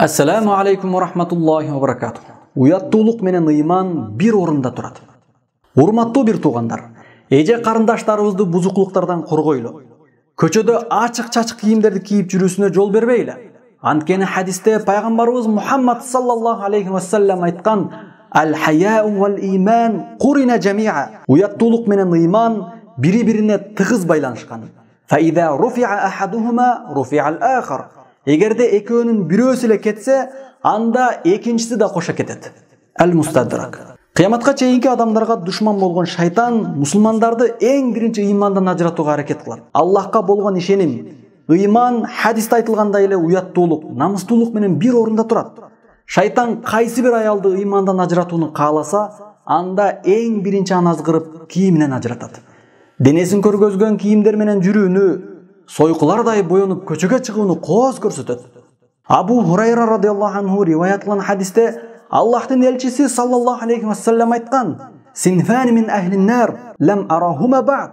Assalamu alaikum wa rahmatullahi wa barakatuh. Уяттуулук менен ыйман бир орунда турат. Урматтуу бир туугандар, эже карындаштарыбызды бузуклуктардан коргойлу. Көчөдө ачык-чачык кийимдерди кийип жүрүүсүнө жол бербейли. Анткени хадисте пайгамбарыбыз Мухаммад саллаллаху алейхи ва саллям айткан: "Ал-хаяу вал-иман курина жамиа." Уяттуулук менен ыйман бири-бирине тыгыз байланышкан. Фаида руфиа ахадухума руфиа ал-ахар. Эгерде экөөнүн бирөөсү эле кетсе, анда экинчиси да кошо кетет. Ал-Мустадрак. Кыяматка чейинки адамдарга душман болгон шайтан мусулмандарды эң биринчи ыймандан ажыратууга аракет кылат. Аллахка болгон ишеним, ыйман хадисте айтылгандай эле уяттуулук, намыстуулук менен бир орунда турат. Шайтан кайсы бир аялды ыймандан ажыратууну кааласа, анда эң биринчи аны азгырып кийиминен ажыратат. Денесин көргөзгөн кийимдер менен жүрүүнү, сойкулардай боенуп көчөгө чыгууну кооз көрсөтөт. Абу Хурайра радиаллаху анху риваят кылган хадисте Аллахтын элчиси саллаллаху алейхи ва саллям айткан: "Синфани мин ахлин нар лам арахума бa'д."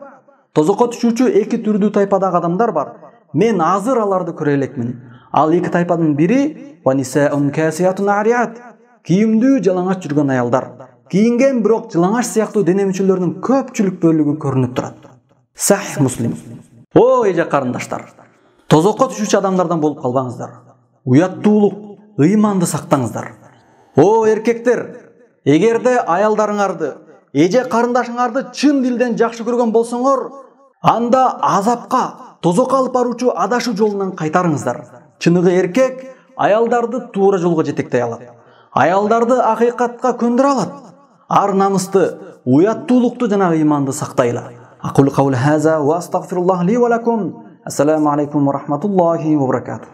Тозокко түшүүчү эки түрдүү тайпадагы адамдар бар. Мен азыр аларды көрө элекмин. Ал эки тайпадын бири ва нисаун касиятун арият. Кийимдүү жалаңач жүргөн аялдар. Кийинген бирок жалаңач сыяктуу дене мүчөлөрүнүн көпчүлүк бөлүгү көрүнүп турат. Сахих Муслим. О эже карындаштар, тозокко түшүүчү адамдардан болуп калбаңыздар. Уяттуулук, ыйманды сактаңыздар. О эркектер, эгерде аялдарыңарды, эже карындашыңарды чын дилден жакшы көргөн болсоңор, анда азапка, тозокко алып баруучу адашуу жолунан кайтарыңыздар. Чыныгы эркек аялдарды туура жолго жетектей алат. Аялдарды акыйкатка көндүрө алат. Ар намысты, уяттуулукту жана ыйманды сактайлы. أقول قول هذا وأستغفر الله لي ولكم. السلام عليكم ورحمة الله وبركاته.